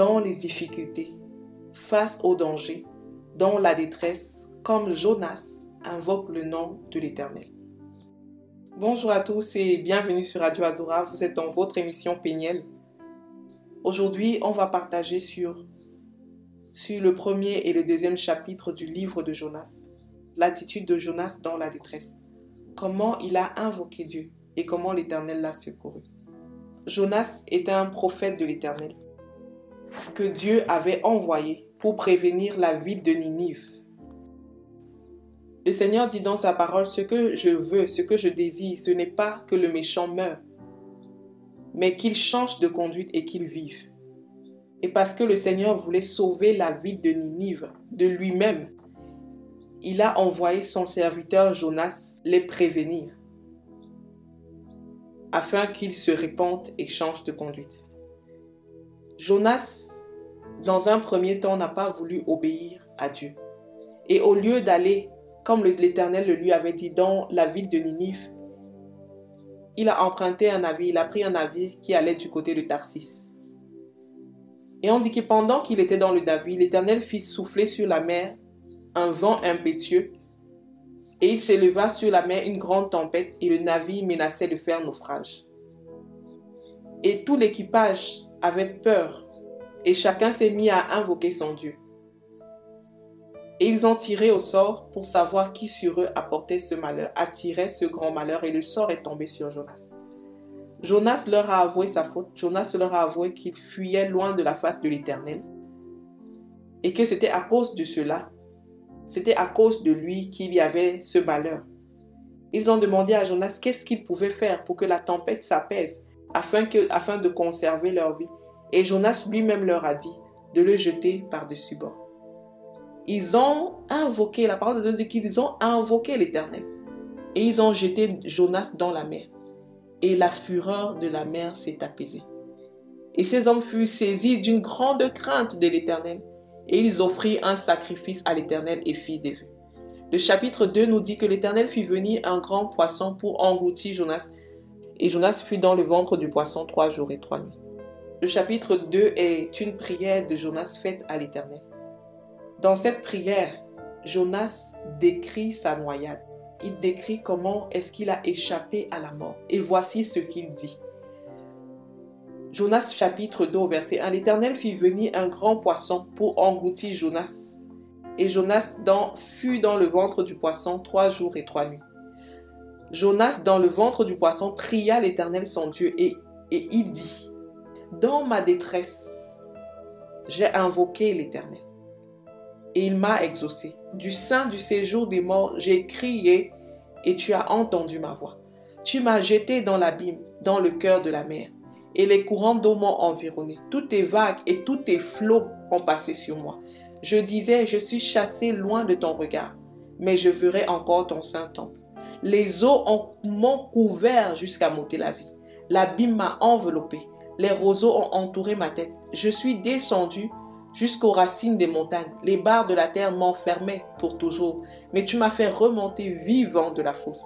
dans les difficultés, face au danger, dans la détresse, comme Jonas invoque le nom de l'Éternel. Bonjour à tous et bienvenue sur Radio Azura, vous êtes dans votre émission Péniel. Aujourd'hui, on va partager sur le premier et le deuxième chapitre du livre de Jonas, l'attitude de Jonas dans la détresse, comment il a invoqué Dieu et comment l'Éternel l'a secouru. Jonas était un prophète de l'Éternel que Dieu avait envoyé pour prévenir la ville de Ninive. Le Seigneur dit dans sa parole, ce que je veux, ce que je désire, ce n'est pas que le méchant meure, mais qu'il change de conduite et qu'il vive. Et parce que le Seigneur voulait sauver la ville de Ninive de lui-même, il a envoyé son serviteur Jonas les prévenir, afin qu'ils se repentent et changent de conduite. Jonas, dans un premier temps, n'a pas voulu obéir à Dieu. Et au lieu d'aller, comme l'Éternel le lui avait dit, dans la ville de Ninive, il a emprunté un navire, il a pris un navire qui allait du côté de Tarsis. Et on dit que pendant qu'il était dans le navire, l'Éternel fit souffler sur la mer un vent impétueux, et il s'éleva sur la mer une grande tempête, et le navire menaçait de faire naufrage. Et tout l'équipage avait peur, et chacun s'est mis à invoquer son Dieu. Et ils ont tiré au sort pour savoir qui sur eux apportait ce malheur, attirait ce grand malheur, et le sort est tombé sur Jonas. Jonas leur a avoué sa faute, Jonas leur a avoué qu'il fuyait loin de la face de l'Éternel, et que c'était à cause de cela, c'était à cause de lui qu'il y avait ce malheur. Ils ont demandé à Jonas qu'est-ce qu'il pouvait faire pour que la tempête s'apaise, afin de conserver leur vie. Et Jonas lui-même leur a dit de le jeter par-dessus bord. Ils ont invoqué, la parole de Dieu dit qu'ils ont invoqué l'Éternel. Et ils ont jeté Jonas dans la mer. Et la fureur de la mer s'est apaisée. Et ces hommes furent saisis d'une grande crainte de l'Éternel. Et ils offrirent un sacrifice à l'Éternel et firent des vœux. Le chapitre 2 nous dit que l'Éternel fit venir un grand poisson pour engloutir Jonas. Et Jonas fut dans le ventre du poisson 3 jours et 3 nuits. Le chapitre 2 est une prière de Jonas faite à l'Éternel. Dans cette prière, Jonas décrit sa noyade. Il décrit comment est-ce qu'il a échappé à la mort. Et voici ce qu'il dit. Jonas chapitre 2 verset 1. L'Éternel fit venir un grand poisson pour engloutir Jonas. Et Jonas fut dans le ventre du poisson 3 jours et 3 nuits. Jonas dans le ventre du poisson pria l'Éternel son Dieu et il dit, dans ma détresse, j'ai invoqué l'Éternel et il m'a exaucé. Du sein du séjour des morts, j'ai crié et tu as entendu ma voix. Tu m'as jeté dans l'abîme, dans le cœur de la mer. Et les courants d'eau m'ont environné. Toutes tes vagues et tous tes flots ont passé sur moi. Je disais, je suis chassé loin de ton regard, mais je verrai encore ton saint temple. Les eaux m'ont couvert jusqu'à m'ôter la vie. L'abîme m'a enveloppé. Les roseaux ont entouré ma tête. Je suis descendu jusqu'aux racines des montagnes. Les barres de la terre m'enfermaient pour toujours, mais tu m'as fait remonter vivant de la fosse.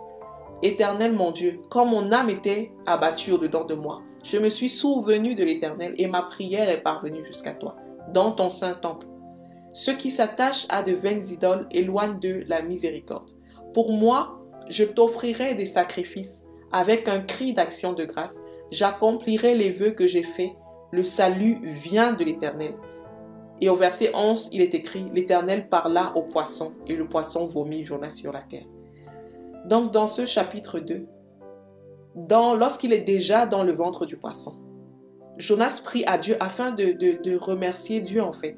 Éternel mon Dieu, quand mon âme était abattue au-dedans de moi, je me suis souvenu de l'Éternel et ma prière est parvenue jusqu'à toi, dans ton saint temple. Ceux qui s'attachent à de vaines idoles éloignent de la miséricorde. Pour moi, je t'offrirai des sacrifices avec un cri d'action de grâce. J'accomplirai les vœux que j'ai faits. Le salut vient de l'Éternel. Et au verset 11, il est écrit, l'Éternel parla au poisson et le poisson vomit Jonas sur la terre. Donc dans ce chapitre 2, lorsqu'il est déjà dans le ventre du poisson, Jonas prie à Dieu afin de remercier Dieu en fait,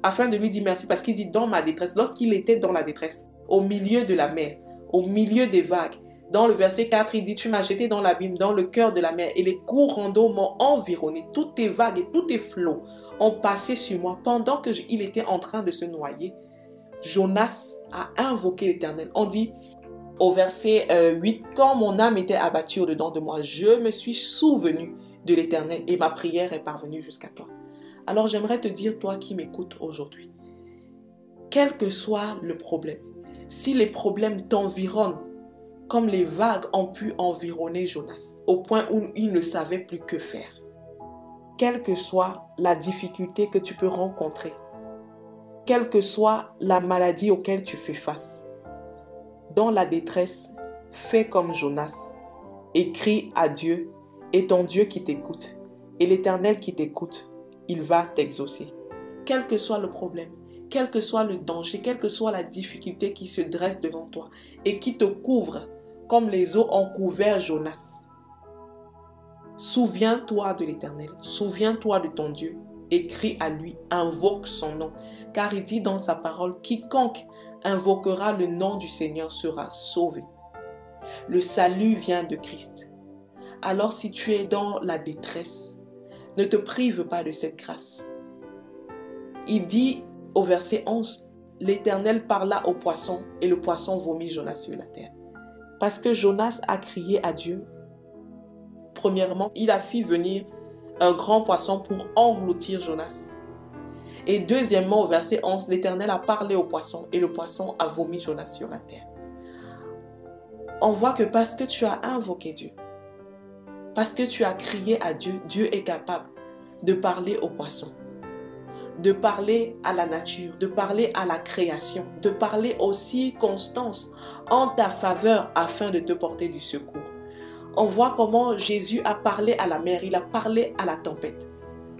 afin de lui dire merci parce qu'il dit dans ma détresse, lorsqu'il était dans la détresse, au milieu de la mer, au milieu des vagues, dans le verset 4, il dit tu m'as jeté dans l'abîme, dans le cœur de la mer et les courants d'eau m'ont environné, toutes tes vagues et tous tes flots ont passé sur moi pendant qu'il était en train de se noyer. Jonas a invoqué l'Éternel. On dit au verset 8, quand mon âme était abattue au-dedans de moi, je me suis souvenu de l'Éternel et ma prière est parvenue jusqu'à toi. Alors j'aimerais te dire, toi qui m'écoutes aujourd'hui, quel que soit le problème, si les problèmes t'environnent, comme les vagues ont pu environner Jonas, au point où il ne savait plus que faire, quelle que soit la difficulté que tu peux rencontrer, quelle que soit la maladie auquel tu fais face, dans la détresse, fais comme Jonas et crie à Dieu et ton Dieu qui t'écoute et l'Éternel qui t'écoute, il va t'exaucer. Quel que soit le problème, quel que soit le danger, quelle que soit la difficulté qui se dresse devant toi et qui te couvre comme les eaux ont couvert Jonas, souviens-toi de l'Éternel, souviens-toi de ton Dieu et crie à lui, invoque son nom, car il dit dans sa parole, quiconque invoquera le nom du Seigneur sera sauvé. Le salut vient de Christ. Alors si tu es dans la détresse, ne te prive pas de cette grâce. Il dit au verset 11, l'Éternel parla au poisson et le poisson vomit Jonas sur la terre. Parce que Jonas a crié à Dieu, premièrement, il a fait venir un grand poisson pour engloutir Jonas. Et deuxièmement, au verset 11, l'Éternel a parlé au poisson et le poisson a vomi Jonas sur la terre. On voit que parce que tu as invoqué Dieu, parce que tu as crié à Dieu, Dieu est capable de parler au poisson, de parler à la nature, de parler à la création, de parler aux circonstances en ta faveur afin de te porter du secours. On voit comment Jésus a parlé à la mer, il a parlé à la tempête.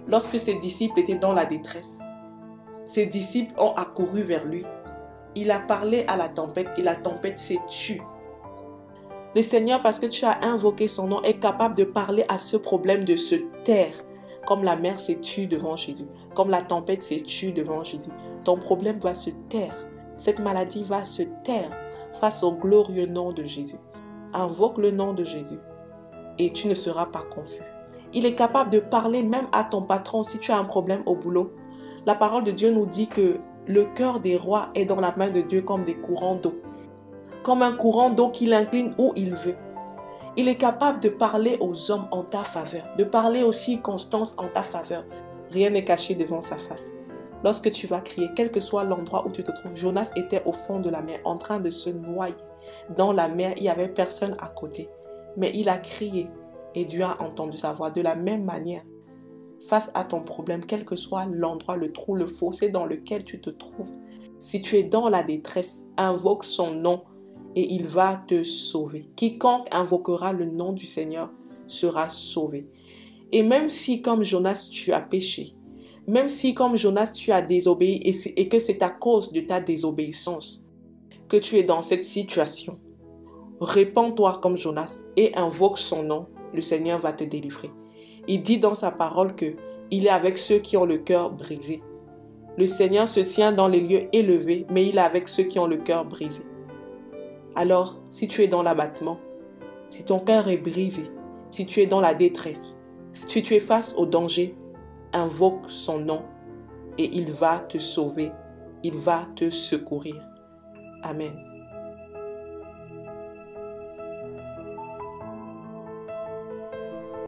Lorsque ses disciples étaient dans la détresse, ses disciples ont accouru vers lui. Il a parlé à la tempête et la tempête s'est tue. Le Seigneur, parce que tu as invoqué son nom, est capable de parler à ce problème de se taire, comme la mer s'est tue devant Jésus, comme la tempête s'est tue devant Jésus. Ton problème va se taire, cette maladie va se taire face au glorieux nom de Jésus. Invoque le nom de Jésus et tu ne seras pas confus. Il est capable de parler même à ton patron si tu as un problème au boulot. La parole de Dieu nous dit que le cœur des rois est dans la main de Dieu comme des courants d'eau. Comme un courant d'eau qui l'incline où il veut. Il est capable de parler aux hommes en ta faveur, de parler aux circonstances en ta faveur. Rien n'est caché devant sa face. Lorsque tu vas crier, quel que soit l'endroit où tu te trouves, Jonas était au fond de la mer, en train de se noyer. Dans la mer, il n'y avait personne à côté. Mais il a crié et Dieu a entendu sa voix. De la même manière, face à ton problème, quel que soit l'endroit, le trou, le fossé dans lequel tu te trouves, si tu es dans la détresse, invoque son nom et il va te sauver. Quiconque invoquera le nom du Seigneur sera sauvé. Et même si comme Jonas tu as péché, même si comme Jonas tu as désobéi et que c'est à cause de ta désobéissance que tu es dans cette situation, répands-toi comme Jonas et invoque son nom, le Seigneur va te délivrer. Il dit dans sa parole que il est avec ceux qui ont le cœur brisé. Le Seigneur se tient dans les lieux élevés, mais il est avec ceux qui ont le cœur brisé. Alors, si tu es dans l'abattement, si ton cœur est brisé, si tu es dans la détresse, si tu es face au danger, invoque son nom et il va te sauver, il va te secourir. Amen.